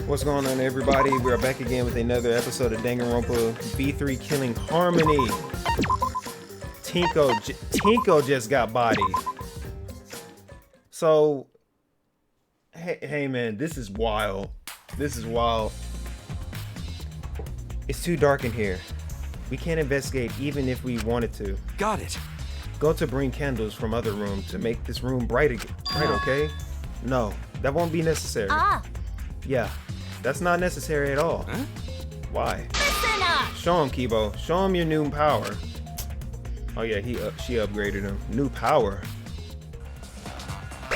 What's going on, everybody? We are back again with another episode of Danganronpa V3 Killing Harmony. Tinko just got bodied. So, hey man, this is wild. This is wild. It's too dark in here. We can't investigate even if we wanted to. Got it. Go to bring candles from other room to make this room bright again. Right, okay? No, that won't be necessary. Yeah, that's not necessary at all. Huh? Why? Listen up! Show him, Kibo. Show him your new power. Oh yeah, she upgraded him. New power.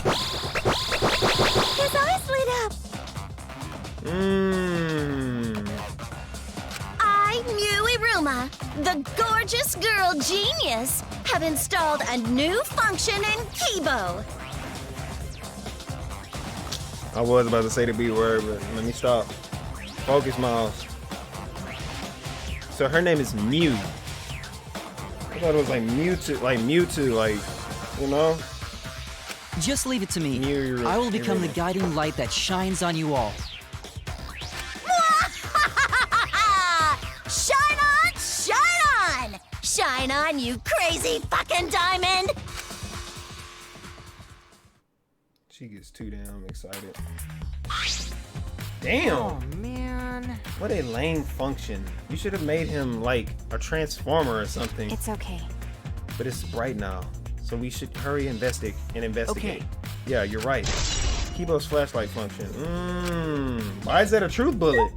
His eyes lit up! I, Iruma, the gorgeous girl genius, have installed a new function in Kibo. I was about to say the B word, but let me stop. Focus, Miles. So her name is Mew. I thought it was like Mewtwo, like, you know? Just leave it to me. Mew, I will become the guiding light that shines on you all. Shine on, shine on! Shine on, you crazy fucking diamond! She gets too damn excited. Damn! Oh, man. What a lame function. You should have made him like a transformer or something. It's okay. But it's bright now, so we should hurry investigate. Okay. Yeah, you're right. Kibo's flashlight function. Why is that a truth bullet?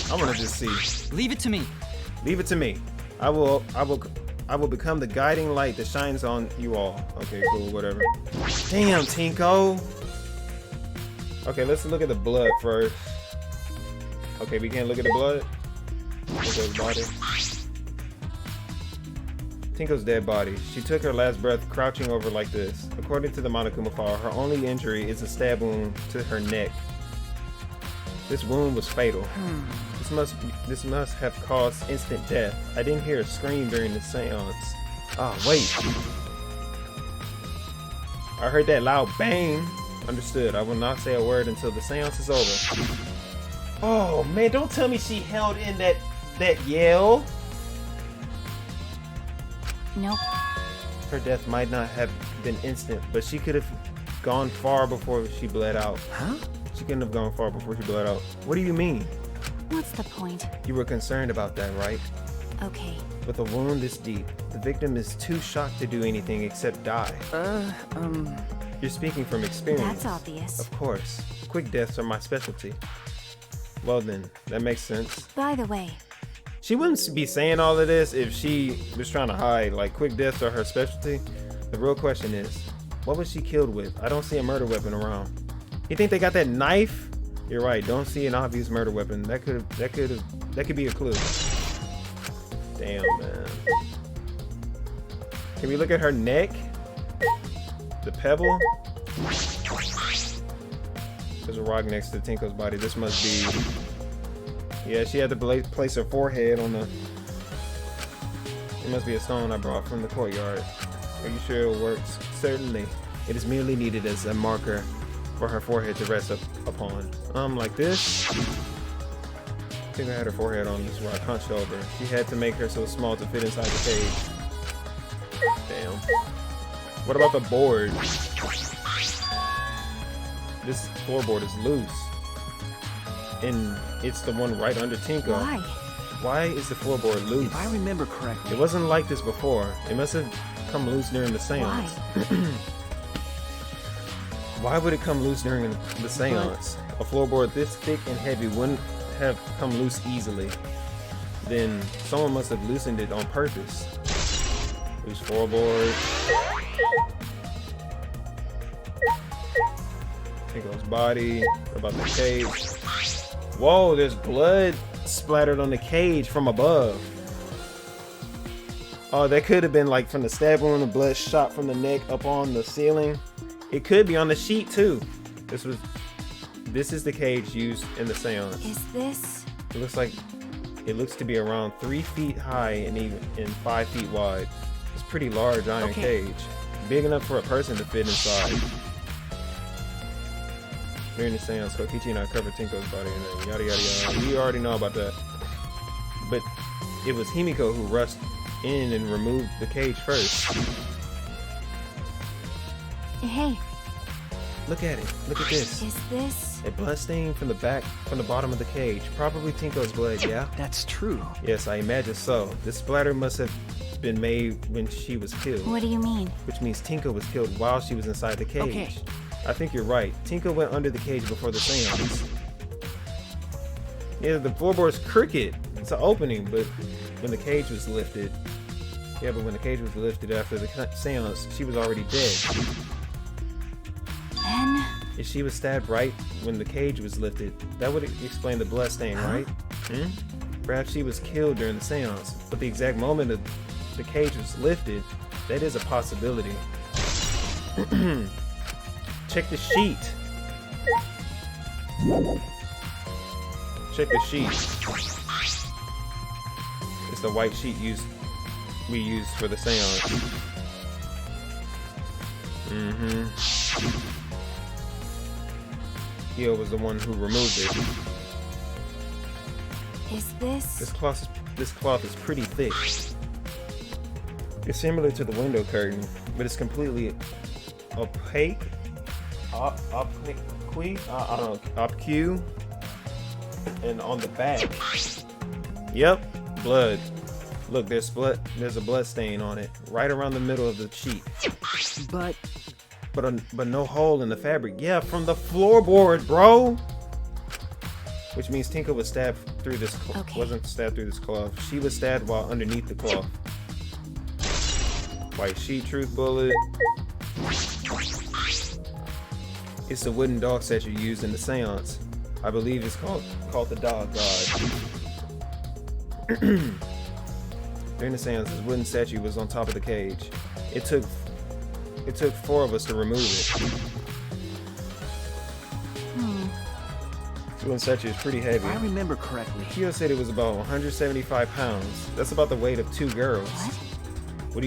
I want to just see. Leave it to me. Leave it to me. I will become the guiding light that shines on you all. Okay, cool, whatever. Damn, Tinko. Okay, let's look at the blood first. Okay, we can't look at the blood. Look at his body. Tinko's dead body. She took her last breath crouching over like this. According to the Monokuma file, her only injury is a stab wound to her neck. This wound was fatal. This must have caused instant death. I didn't hear a scream during the seance. Ah, wait. I heard that loud bang. Understood. I will not say a word until the seance is over. Oh man, don't tell me she held in that yell. Nope. Her death might not have been instant, but she could have gone far before she bled out. Huh? She couldn't have gone far before she bled out. What do you mean? What's the point? You were concerned about that, right? Okay. With a wound this deep, the victim is too shocked to do anything except die. You're speaking from experience. That's obvious. Of course. Quick deaths are my specialty. Well then, that makes sense. By the way, She wouldn't be saying all of this if she was trying to hide, like, quick deaths are her specialty. The real question is, what was she killed with? I don't see a murder weapon around. You think they got that knife? You're right, don't see an obvious murder weapon. That could be a clue. Damn, man. Can we look at her neck? The pebble? There's a rock next to Tinko's body. This must be... Yeah, she had to place her forehead on the... It must be a stone I brought from the courtyard. Are you sure it works? Certainly. It is merely needed as a marker for her forehead to rest upon. Like this? I think I had her forehead on this where I hunched over. She had to make her so small to fit inside the cage. Damn. What about the board? This floorboard is loose. And it's the one right under Tinko. why? Why is the floorboard loose? If I remember correctly. It wasn't like this before. It must have come loose during the seance. Why would it come loose during the seance? A floorboard this thick and heavy wouldn't have come loose easily. Then someone must have loosened it on purpose. Loose floorboard. Tinko's body. What about the cage? Whoa, there's blood splattered on the cage from above. Oh, that could have been like from the stab wound, the blood shot from the neck up on the ceiling. It could be on the sheet too. This is the cage used in the seance. Is this? It looks to be around 3 feet high and 5 feet wide. It's pretty large iron cage. Big enough for a person to fit inside. During the seance, Kokichi and I covered Tinko's body and then yada yada yada. We already know about that. But it was Himiko who rushed in and removed the cage first. Hey, Look at it. Look at this. is this? A blood stain from the bottom of the cage. Probably Tinko's blood, yeah? That's true. Yes, I imagine so. This splatter must have been made when she was killed. What do you mean? Which means Tinko was killed while she was inside the cage. Okay. I think you're right. Tinko went under the cage before the seance. Yeah, the floorboard's crooked. It's an opening, but when the cage was lifted... Yeah, but when the cage was lifted after the seance, she was already dead. Then If she was stabbed right when the cage was lifted, that would explain the blood stain, right? Perhaps she was killed during the seance, but the exact moment of the cage was lifted, that is a possibility. Check the sheet. Check the sheet. It's the white sheet we used for the seance. Kyo was the one who removed it. is this? This cloth is pretty thick. It's similar to the window curtain, but it's completely opaque. Obque. And on the back. Yep, blood. Look, there's blood. There's a blood stain on it, right around the middle of the sheet. But no hole in the fabric. Yeah, from the floorboard, bro. Which means Tinko was stabbed through this. Okay. Wasn't stabbed through this cloth. She was stabbed while underneath the cloth. White sheet, truth bullet. It's the wooden dog statue used in the seance. I believe it's called the Dog God. During the seance, this wooden statue was on top of the cage. It took 4 of us to remove it. This wooden statue is pretty heavy. If I remember correctly. Kyo said it was about 175 pounds. That's about the weight of 2 girls. What?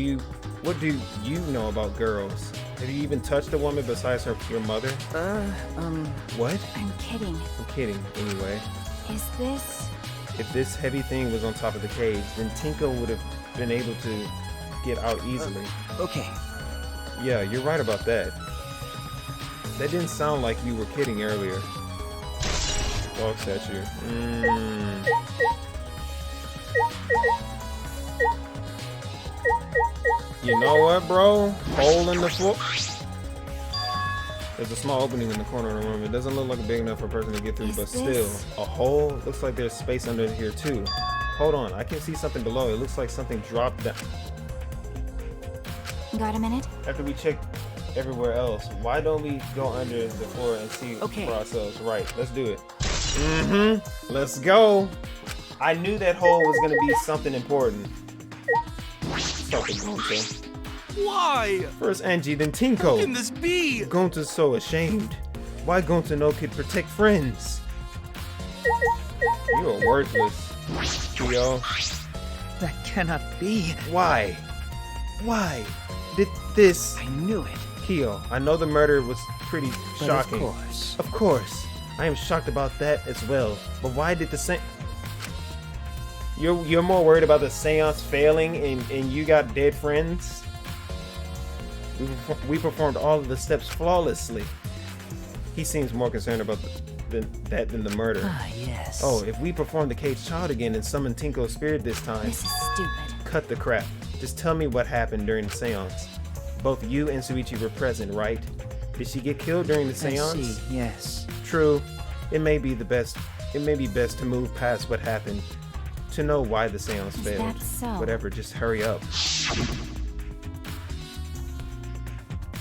What do you know about girls? Have you even touched a woman besides your mother? What? I'm kidding. I'm kidding, anyway. Is this? If this heavy thing was on top of the cage, then Tinko would have been able to get out easily. Okay. Yeah, you're right about that. That didn't sound like you were kidding earlier. Dog statue. You know what, bro? Hole in the floor. There's a small opening in the corner of the room. It doesn't look like big enough for a person to get through, but still, a hole. Looks like there's space under here too. Hold on, I can see something below. It looks like something dropped down. Got a minute? After we check everywhere else, why don't we go under the floor and see for ourselves? Right, let's do it. Let's go. I knew that hole was gonna be something important. Stop it, Gonta. Why? First Angie, then Tinko. How can this be? Gonta's so ashamed. Why Gonta no could protect friends? You are worthless, Kyo. That cannot be. Why? Why did this? I knew it. Kyo, I know the murder was pretty But shocking. Of course. Of course. I am shocked about that as well. But why did the You're more worried about the seance failing and you got dead friends? We performed all of the steps flawlessly. He seems more concerned about than the murder. Ah, yes. Oh, if we perform the caged child again and summon Tinko's spirit this time, This is stupid. cut the crap. Just tell me what happened during the seance. Both you and Suichi were present, right? Did she get killed during the I seance? see, yes. True. It may be best to move past what happened to know why the seance Is failed. that so? Whatever, just hurry up.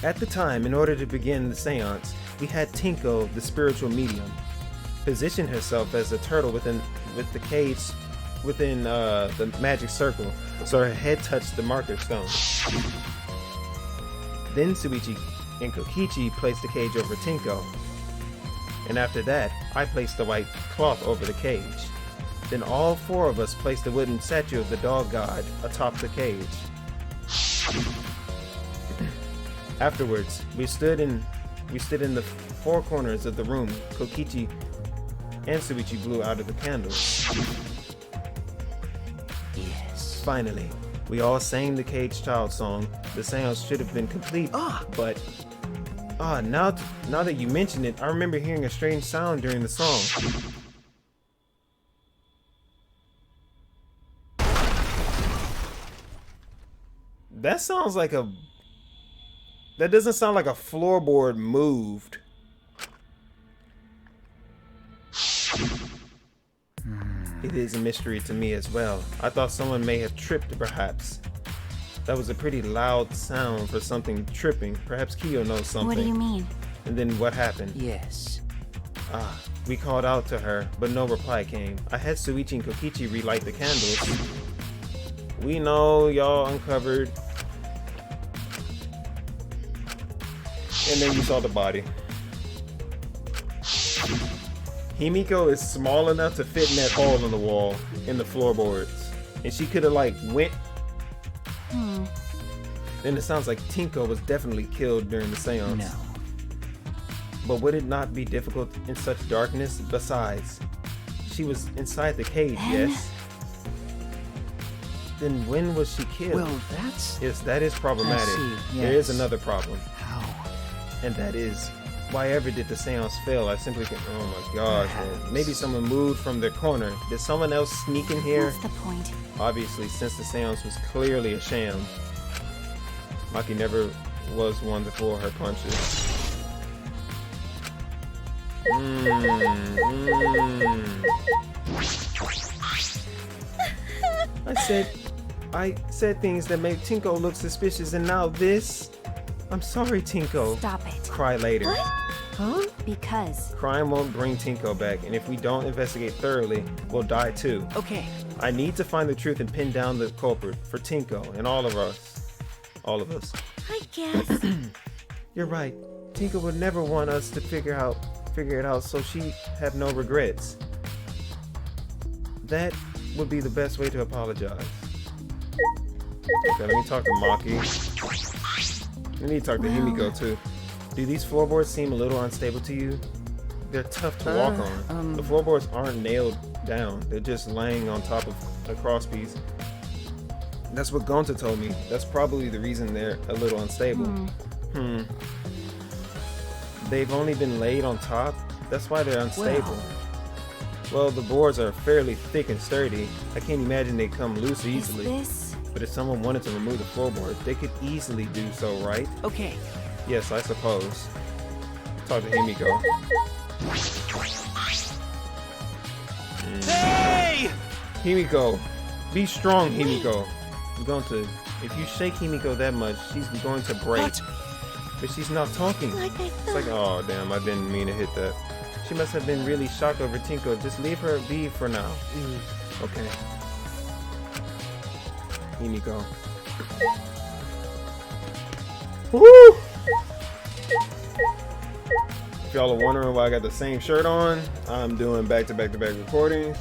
At the time, in order to begin the seance, we had Tinko, the spiritual medium, position herself as a turtle within the magic circle, so her head touched the marker stone. Then Suichi and Kokichi placed the cage over Tinko. And after that, I placed the white cloth over the cage. Then all 4 of us placed the wooden statue of the dog god atop the cage. Afterwards, we stood in the four corners of the room, Kokichi and Suichi blew out of the candles. Yes. Finally, we all sang the caged child song. The seance should have been complete, but now that you mention it, I remember hearing a strange sound during the song. That sounds like that doesn't sound like a floorboard moved. It is a mystery to me as well. I thought someone may have tripped, perhaps. That was a pretty loud sound for something tripping. Perhaps Kiyo knows something. What do you mean? And then what happened? Yes. We called out to her, but no reply came. I had Suichi and Kokichi relight the candles. We know y'all uncovered. And then you saw the body. Himiko is small enough to fit in that hole in the wall, in the floorboards. And she could have like went. Then it sounds like Tinko was definitely killed during the seance. No. But would it not be difficult in such darkness? Besides, she was inside the cage, yes? Then when was she killed? Well, that's... Yes, that is problematic. I see, There is yes. another problem. How? And that is, why ever did the seance fail? I simply can. Oh my gosh, man. Perhaps. Maybe someone moved from their corner. Did someone else sneak in here? What's the point? Obviously, since the seance was clearly a sham. Maki never was one to pull her punches. I said things that made Tinko look suspicious, and now this? I'm sorry, Tinko. Stop it. Cry later. Huh? Because Crime won't bring Tinko back, and if we don't investigate thoroughly, we'll die too. Okay. I need to find the truth and pin down the culprit for Tinko and all of us. All of us. I guess. You're right. Tinko would never want us to figure it out, so she have no regrets. That would be the best way to apologize. Okay, let me talk to Maki. We need to talk to Himiko too. Do these floorboards seem a little unstable to you? They're tough to walk on. The floorboards aren't nailed down. They're just laying on top of a crosspiece. That's what Gonta told me. That's probably the reason they're a little unstable. They've only been laid on top. That's why they're unstable. Well, the boards are fairly thick and sturdy. I can't imagine they come loose easily. is this? But if someone wanted to remove the floorboard, they could easily do so, right? Okay. Yes, I suppose. Talk to Himiko. Hey! Himiko, be strong, Himiko. You're going to. If you shake Himiko that much, she's going to break. What? But she's not talking. Like I It's like, oh damn, I didn't mean to hit that. She must have been really shocked over Tinko. Just leave her be for now. Okay. Himiko. Woo! If y'all are wondering why I got the same shirt on, I'm doing back-to-back-to-back recordings.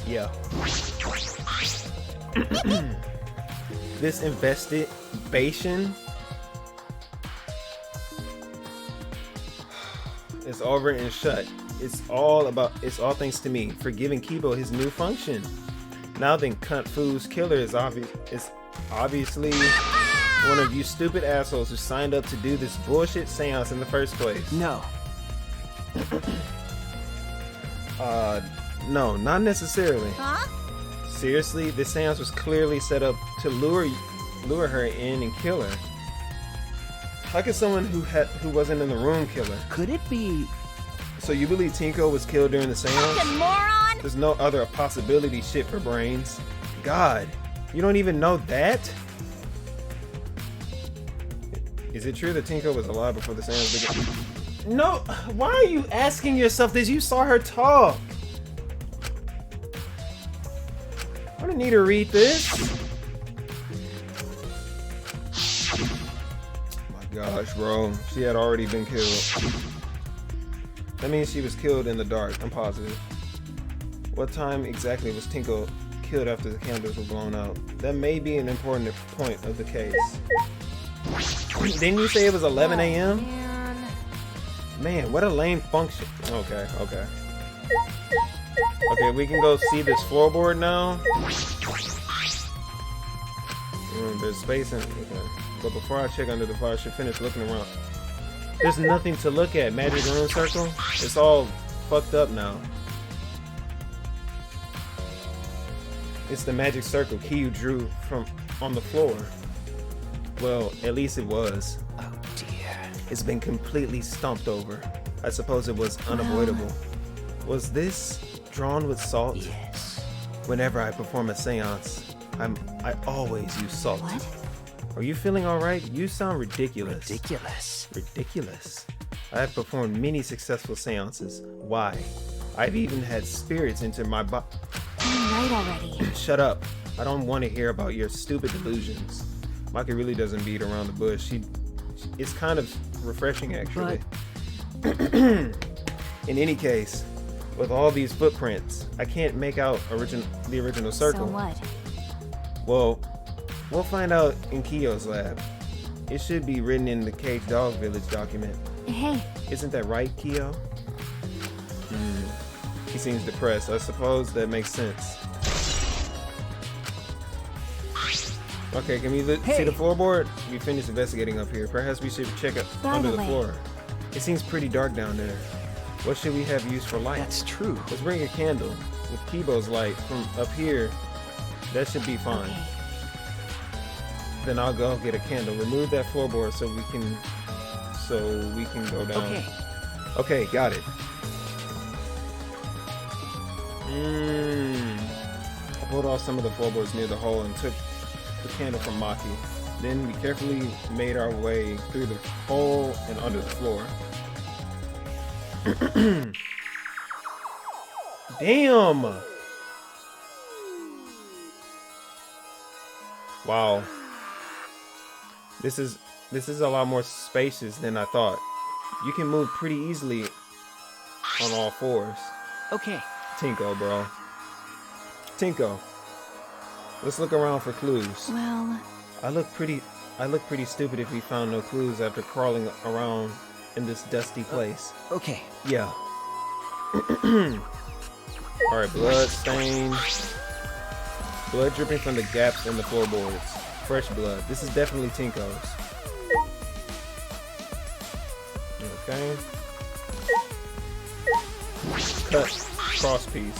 Yeah. This investigation is over and shut. It's all thanks to me for giving Kibo his new function. Now then, Cunt Fu's killer is obviously one of you stupid assholes who signed up to do this bullshit seance in the first place. No. No, not necessarily. Huh? Seriously, this seance was clearly set up to lure her in and kill her. How could someone who wasn't in the room kill her? Could it be? So you believe Tinko was killed during the seance? Fucking moron! There's no other possibility shit for brains. God, you don't even know that? Is it true that Tinko was alive before the seance began? No, why are you asking yourself this? You saw her talk. I don't need to read this. My gosh, bro. She had already been killed. That means she was killed in the dark, I'm positive. What time exactly was Tinko killed after the candles were blown out? That may be an important point of the case. Didn't you say it was 11 a.m.? Man. Man, what a lame function. Okay, okay. Okay, we can go see this floorboard now. There's space in. Okay. But before I check under the floor, I should finish looking around. There's nothing to look at. Magic Rune Circle. It's all fucked up now. It's the magic circle key you drew from on the floor. Well, at least it was. Oh dear. It's been completely stomped over. I suppose it was unavoidable. Was this drawn with salt? Yes. Whenever I perform a seance, I always use salt. What? Are you feeling alright? You sound ridiculous. Ridiculous. Ridiculous. I have performed many successful seances. Why? I've even had spirits enter my body. Right already. Shut up. I don't want to hear about your stupid delusions. Maki really doesn't beat around the bush. It's kind of refreshing, actually. In any case, with all these footprints, I can't make out the original circle. So what? Well, we'll find out in Kiyo's lab. It should be written in the Cage Dog Village document. Hey. Isn't that right, Kiyo? He seems depressed. I suppose that makes sense. Okay, can we see the floorboard? We finished investigating up here. Perhaps we should check up under the floor. It seems pretty dark down there. What should we have used for light? That's true. Let's bring a candle. With Kibo's light from up here, that should be fine. Okay. Then I'll go get a candle. Remove that floorboard so we can go down. Okay. Okay, got it. I pulled off some of the floorboards near the hole and took the candle from Maki. Then we carefully made our way through the hole and under the floor. Damn! Wow. This is a lot more spacious than I thought. You can move pretty easily on all fours. Okay. Tinko, bro. Tinko. Let's look around for clues. Well, I look pretty stupid if we found no clues after crawling around in this dusty place. Okay. Yeah. Alright, blood stains. Blood dripping from the gaps in the floorboards. Fresh blood. This is definitely Tinko's. Okay. Cut crosspiece.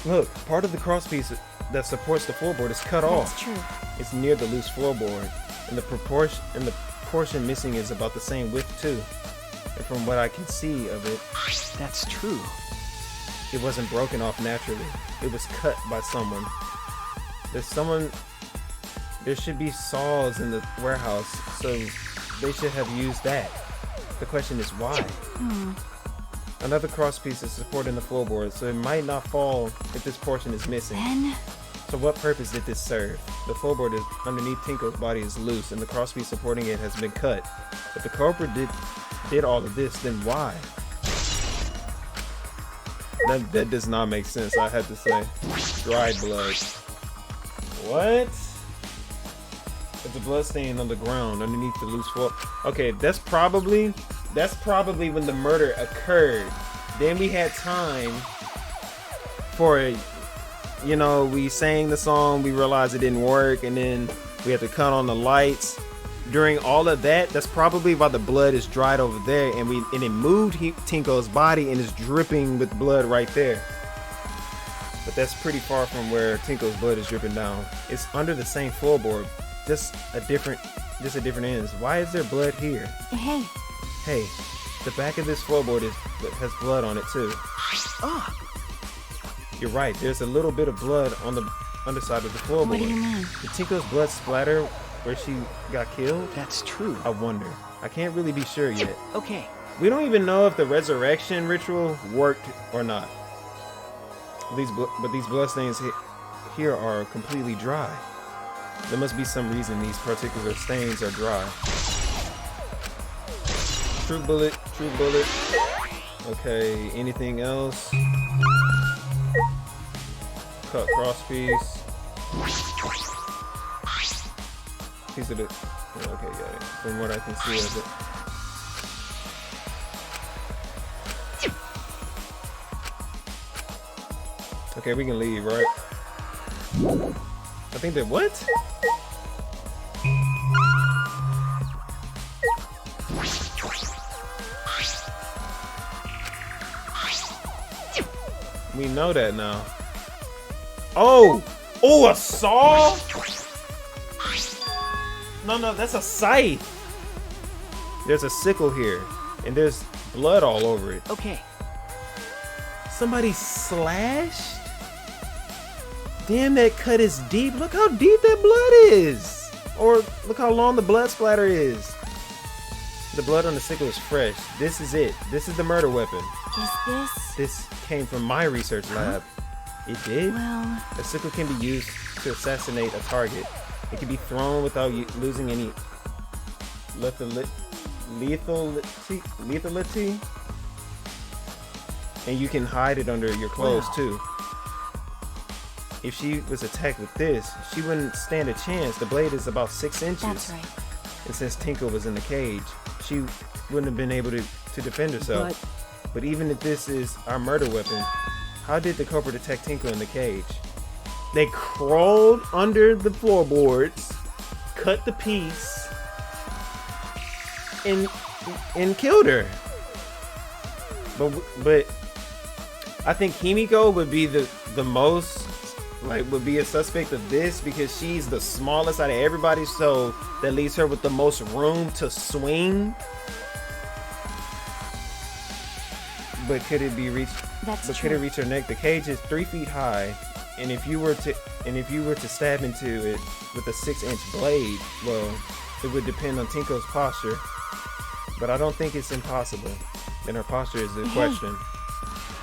Look, part of the crosspiece that supports the floorboard is cut off. that's true. It's near the loose floorboard, and the portion missing is about the same width too. And from what I can see of it, That's true. it wasn't broken off naturally. It was cut by someone. There should be saws in the warehouse, so they should have used that. The question is why? Another crosspiece is supporting the floorboard, so it might not fall if this portion is missing. Then, So what purpose did this serve? The floorboard is underneath Tinko's body is loose, and the crosspiece supporting it has been cut. If the culprit did all of this, then why? That does not make sense, I had to say. Dried blood. What? It's a blood stain on the ground underneath the loose floor. Okay, that's probably when the murder occurred. Then we had time for, you know, we sang the song, we realized it didn't work, and then we had to cut on the lights. During all of that, that's probably why the blood is dried over there, and it moved Tinko's body and is dripping with blood right there. But that's pretty far from where Tinko's blood is dripping down. It's under the same floorboard, just at different ends. Why is there blood here? hey, Hey, the back of this floorboard has blood on it too. You're right, there's a little bit of blood on the underside of the floorboard. what do you mean? Did Tinko's blood splatter where she got killed? That's true. I wonder. I can't really be sure yet. Okay. We don't even know if the resurrection ritual worked or not. But these bloodstains here are completely dry. There must be some reason these particular stains are dry. True bullet, true bullet. Okay, anything else? Cut crosspiece. piece of the. Okay, yeah. From what I can see of it. Okay, we can leave, right? I think that what? We know that now. Oh! Oh, a saw? No, that's a scythe. There's a sickle here, and there's blood all over it. Okay. Somebody slashed? Damn, that cut is deep. Look how deep that blood is. Or look how long the blood splatter is. The blood on the sickle is fresh. This is it. This is the murder weapon. Is this? This came from my research lab. It did? Well, A sickle can be used to assassinate a target. It can be thrown without losing any lethality. And you can hide it under your clothes too. If she was attacked with this, she wouldn't stand a chance. The blade is about 6 inches. that's right. And since Tinko was in the cage, she wouldn't have been able to defend herself. But even if this is our murder weapon, how did the culprit attack Tinko in the cage? They crawled under the floorboards, cut the piece, and killed her. But I think Himiko would be the most, like, would be a suspect of this because she's the smallest out of everybody, so that leaves her with the most room to swing. But could it be reached? That's But true. could it reach her neck? The cage is 3 feet high, and if you were to stab into it with a 6-inch blade, well, it would depend on Tinko's posture. But I don't think it's impossible. And her posture is the question.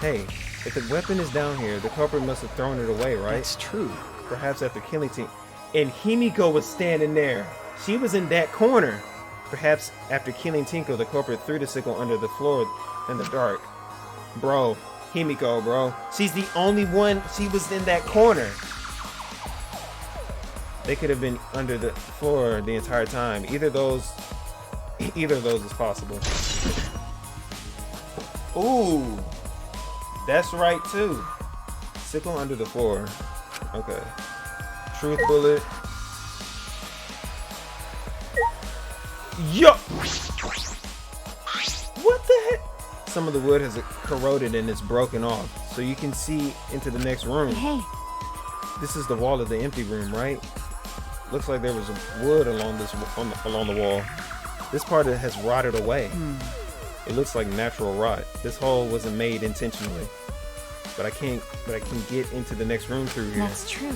Hey, if the weapon is down here, the culprit must have thrown it away, right? That's true. Perhaps after killing Tinko. And Himiko was standing there. She was in that corner. Perhaps after killing Tinko, the culprit threw the sickle under the floor in the dark. Bro, Himiko, bro. She's the only one. She was in that corner. They could have been under the floor the entire time. Either of those is possible. Ooh, that's right too. Sickle under the floor. Okay. Truth bullet. Yo! What the heck? Some of the wood has corroded and it's broken off, so you can see into the next room. Hey, This is the wall of the empty room, right? Looks like there was wood along the wall. This part has rotted away. It looks like natural rot. This hole wasn't made intentionally. But I can get into the next room through here. that's true.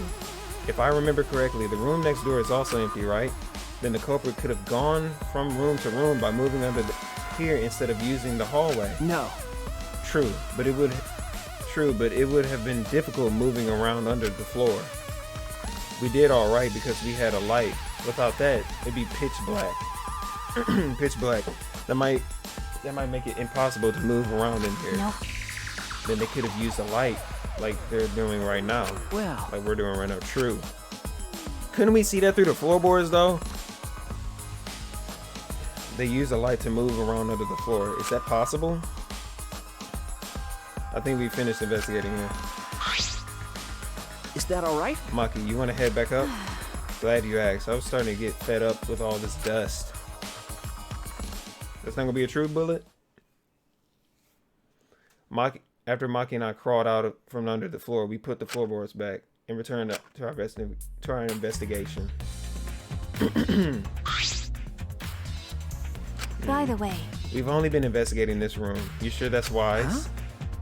If I remember correctly, the room next door is also empty, right? Then the culprit could have gone from room to room by moving under here instead of using the hallway. No. True, but it would have been difficult moving around under the floor. We did all right because we had a light. Without that, it'd be pitch black. Pitch black. That might make it impossible to move around in here. Nope. Then they could have used a light like they're doing right now. Well, Like we're doing right now. True. Couldn't we see that through the floorboards though? They use a light to move around under the floor. Is that possible? I think we finished investigating here. is that all right? Maki, you want to head back up? Glad you asked. I was starting to get fed up with all this dust. That's not gonna be a true bullet? After Maki and I crawled out from under the floor, we put the floorboards back and returned to our investigation. By the way, We've only been investigating this room. You sure that's wise? Huh?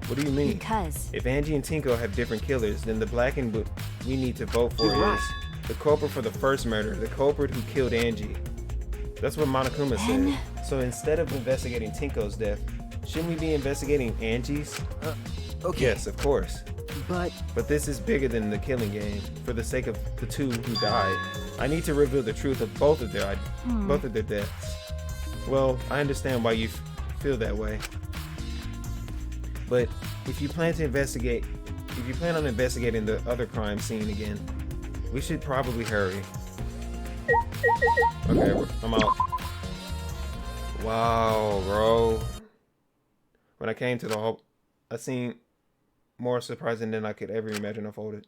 What do you mean? because If Angie and Tinko have different killers, then the black and blue we need to vote for You're right. is the culprit for the first murder, the culprit who killed Angie. That's what Monokuma Then- said. So instead of investigating Tinko's death, shouldn't we be investigating Angie's? Okay. Yes, of course. But this is bigger than the killing game. For the sake of the two who died, I need to reveal the truth of both of their deaths. Well, I understand why you feel that way. But if you plan on investigating the other crime scene again, we should probably hurry. Okay, I'm out. Wow, bro. When I came to the hall, I seen more surprising than I could ever imagine unfolded.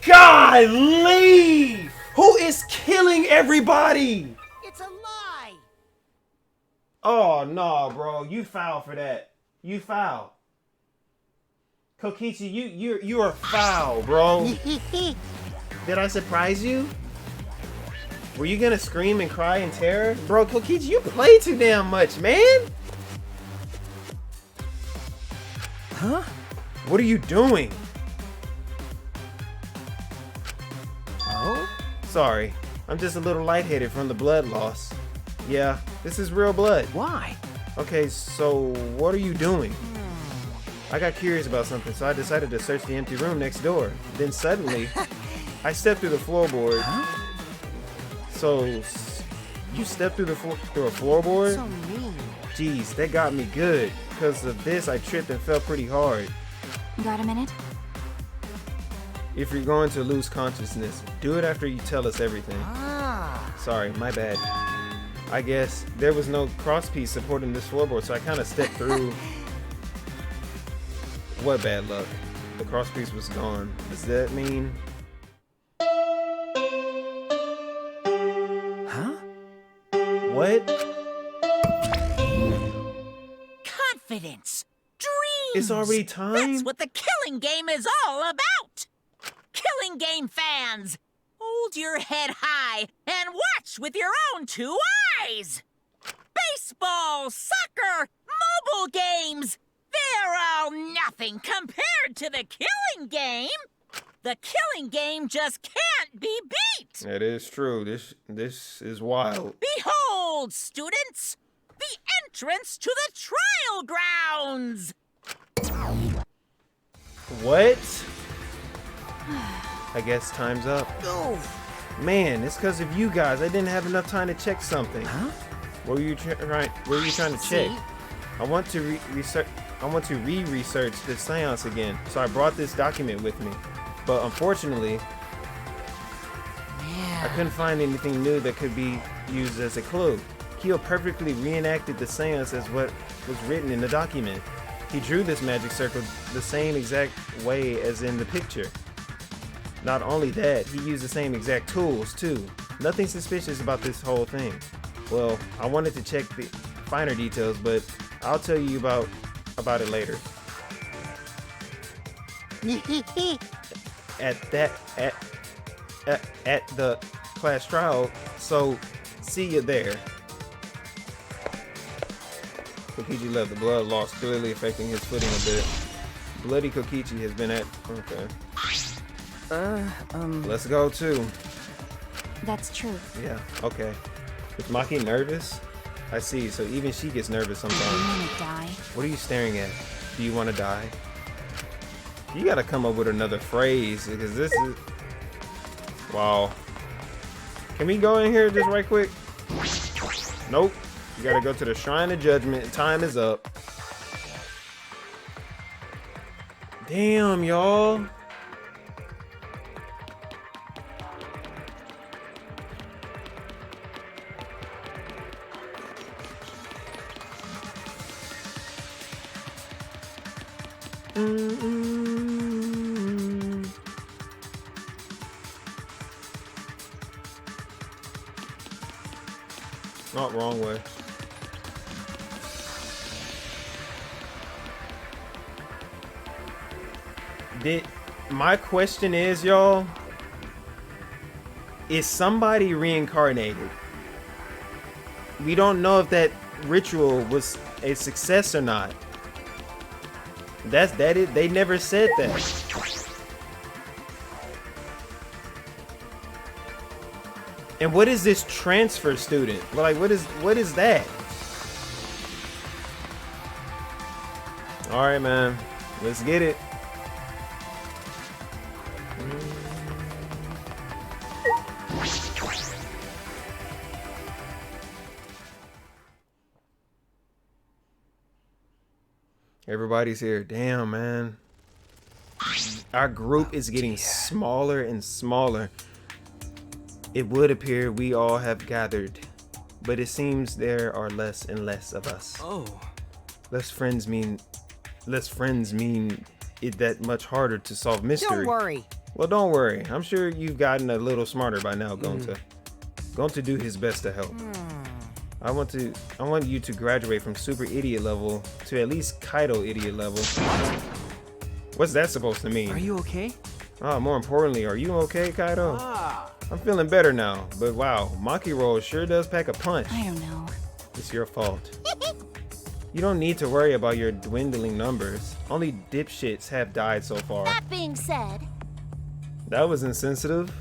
Golly! Who is killing everybody? It's a lie! Oh no, bro, you foul for that. You foul. Kokichi, you are foul, bro. Did I surprise you? Were you gonna scream and cry in terror? Bro, Kokichi, you play too damn much, man. Huh? What are you doing? Oh? Sorry, I'm just a little lightheaded from the blood loss. Yeah, this is real blood. Why? Okay, so what are you doing? I got curious about something, so I decided to search the empty room next door. Then suddenly, I stepped through the floorboard. Huh? So, you stepped through through a floorboard? So mean. Jeez, that got me good. Because of this, I tripped and fell pretty hard. Got a minute? If you're going to lose consciousness, do it after you tell us everything. Ah. Sorry, my bad. I guess there was no crosspiece supporting this floorboard, so I kind of stepped through. What bad luck. The crosspiece was gone. Does that mean... Huh? What? Confidence, dreams. It's already time? That's what the killing game is all about. Killing game fans, hold your head high and watch with your own two eyes. Baseball, soccer, mobile games, they're all nothing compared to the killing game. The killing game just can't be beat. That is true. This is wild. Behold, students, the entrance to the trial grounds. What? I guess time's up. Oh. Man, it's because of you guys. I didn't have enough time to check something. Huh? What were you trying to check? See? I want to re-research this seance again. So I brought this document with me. But unfortunately, I couldn't find anything new that could be used as a clue. Kyo perfectly reenacted the seance as what was written in the document. He drew this magic circle the same exact way as in the picture. Not only that, he used the same exact tools too. Nothing suspicious about this whole thing. Well, I wanted to check the finer details, but I'll tell you about it later. At the class trial, so see you there. Kokichi left. The blood loss clearly affecting his footing a bit. Bloody Kokichi has been at... Okay. Let's go too. That's true. Yeah, okay. Is Maki nervous? I see, so even she gets nervous Do you sometimes. wanna die? What are you staring at? Do you want to die? You gotta come up with another phrase, because this is... Wow. Can we go in here just right quick? Nope. You gotta go to the Shrine of Judgment. Time is up. Damn, y'all. Not wrong way. My question is, y'all, is somebody reincarnated? We don't know if that ritual was a success or not. They never said that. And what is this transfer student? Like, what is that? All right, man, let's get it. Everybody's here. Damn, man. Our group is getting smaller and smaller. It would appear we all have gathered, but it seems there are less and less of us. Oh. Less friends mean it that much harder to solve mystery. Don't worry. Well, don't worry. I'm sure you've gotten a little smarter by now, Gonta. Gonta do his best to help. I want you to graduate from super idiot level to at least Kaido idiot level. What's that supposed to mean? Are you okay? More importantly, are you okay, Kaido? Ah. I'm feeling better now, but wow, Maki Roll sure does pack a punch. I don't know. It's your fault. You don't need to worry about your dwindling numbers. Only dipshits have died so far. That being said, That was insensitive.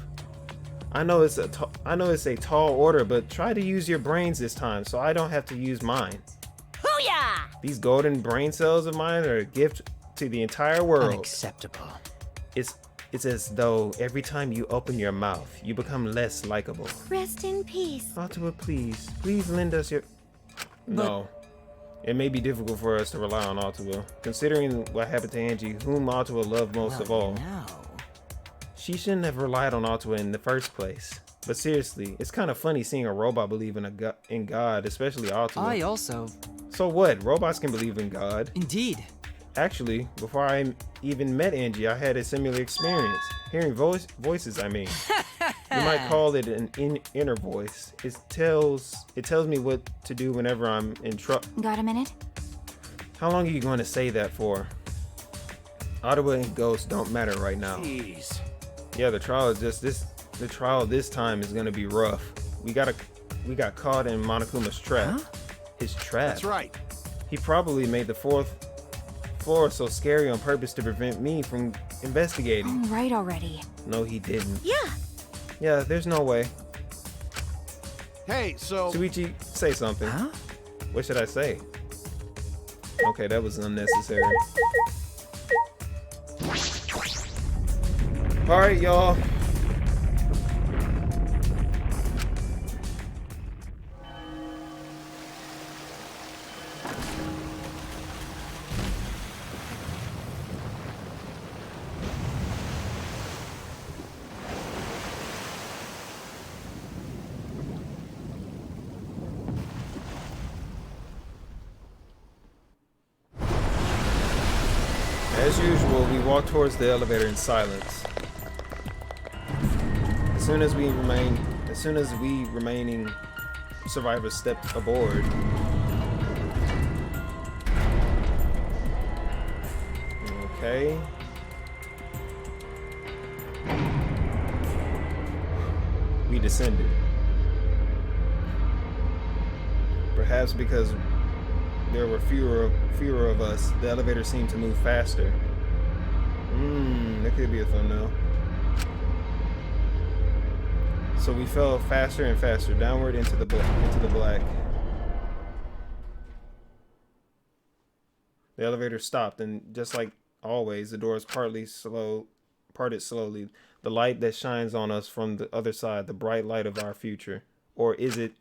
I know it's a tall order, but try to use your brains this time so I don't have to use mine. hoo-yah! These golden brain cells of mine are a gift to the entire world. Unacceptable. It's as though every time you open your mouth, you become less likable. Rest in peace. Ottawa, please lend us your... No. It may be difficult for us to rely on Ottawa, considering what happened to Angie, whom Ottawa loved most of all. No. She shouldn't have relied on Ottawa in the first place. But seriously, it's kind of funny seeing a robot believe in God, especially Ottawa. I also. So what? Robots can believe in God. Indeed. Actually, before I even met Angie, I had a similar experience. Hearing voices, I mean. You might call it an inner voice. It tells me what to do whenever I'm in trouble. Got a minute? How long are you going to say that for? Ottawa and Ghost don't matter right now. Jeez. Yeah, the trial this time is gonna be rough. We got caught in Monokuma's trap. His trap. That's right. He probably made the fourth floor so scary on purpose to prevent me from investigating. Oh, right already. No, he didn't. Yeah. Yeah, there's no way. Hey, so. Suichi, say something. Huh? What should I say? Okay, that was unnecessary. Alright, y'all. As usual, we walk towards the elevator in silence. As soon as we remaining survivors step aboard, okay. We descended. Perhaps because there were fewer of us, the elevator seemed to move faster. That could be a thumbnail. So we fell faster and faster downward into the black. The elevator stopped, and just like always, the doors parted slowly. The light that shines on us from the other side, the bright light of our future. Or is it?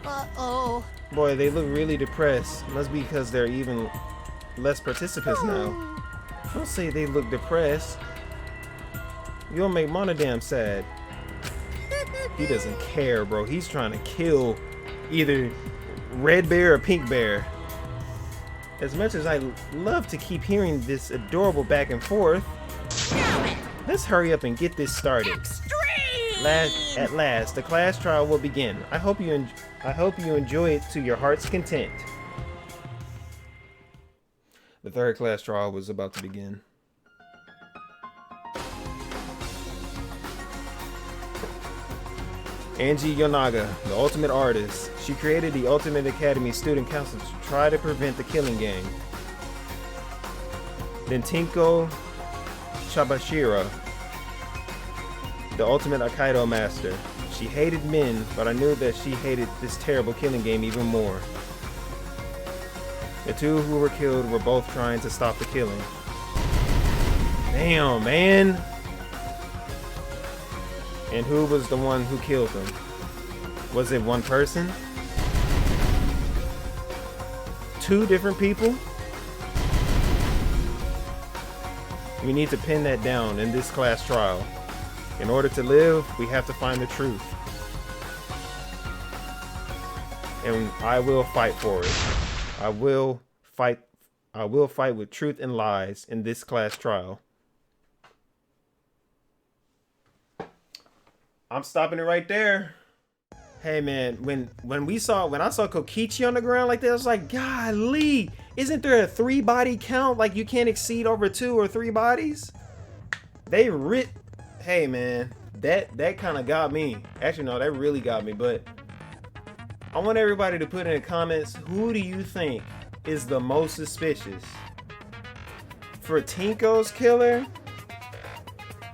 Uh-oh. Boy, they look really depressed. Must be because there are even less participants now. Don't say they look depressed. You'll make Monodam sad. He doesn't care, bro. He's trying to kill either Red Bear or Pink Bear. As much as I love to keep hearing this adorable back and forth, let's hurry up and get this started. At last, the class trial will begin. I hope you enjoy it to your heart's content. The third class trial was about to begin. Angie Yonaga, the ultimate artist. She created the Ultimate Academy Student Council to try to prevent the killing gang. Then Tinko Chabashira, the ultimate Aikido master. She hated men, but I knew that she hated this terrible killing game even more. The two who were killed were both trying to stop the killing. Damn, man! And who was the one who killed them? Was it one person? Two different people? We need to pin that down in this class trial. In order to live, we have to find the truth. And I will fight for it. I will fight with truth and lies in this class trial. I'm stopping it right there. Hey man, when I saw Kokichi on the ground like that, I was like, golly, isn't there a 3-body count? Like you can't exceed over 2 or 3 bodies? Hey man, that kind of got me. Actually no, that really got me, but I want everybody to put in the comments, who do you think is the most suspicious? For Tinko's killer,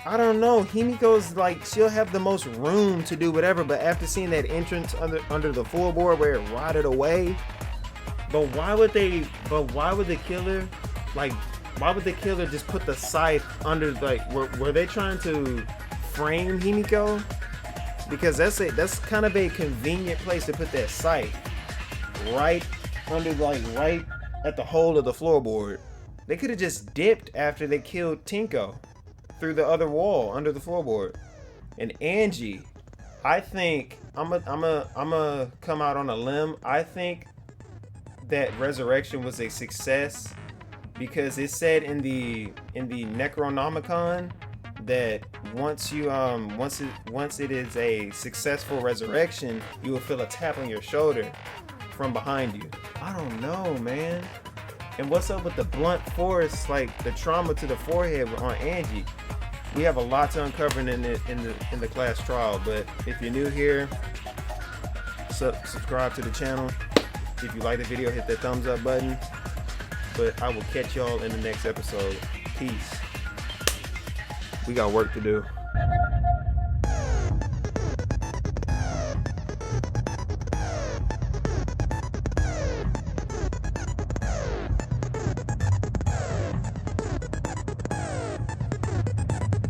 I don't know. Himiko's like, she'll have the most room to do whatever, but after seeing that entrance under the floorboard where it rotted away, but why would the killer just put the scythe under, like, were they trying to frame Himiko? Because that's kind of a convenient place to put that scythe, right under, like, right at the hole of the floorboard. They could have just dipped after they killed Tinko through the other wall under the floorboard. And Angie, I think I'm a come out on a limb. I think that Resurrection was a success because it said in the Necronomicon that once it is a successful resurrection, you will feel a tap on your shoulder from behind you. I don't know, man. And what's up with the blunt force, like the trauma to the forehead on Angie? We have a lot to uncover in the class trial, but if you're new here, subscribe to the channel. If you like the video, hit that thumbs up button. But I will catch y'all in the next episode. Peace. We got work to do.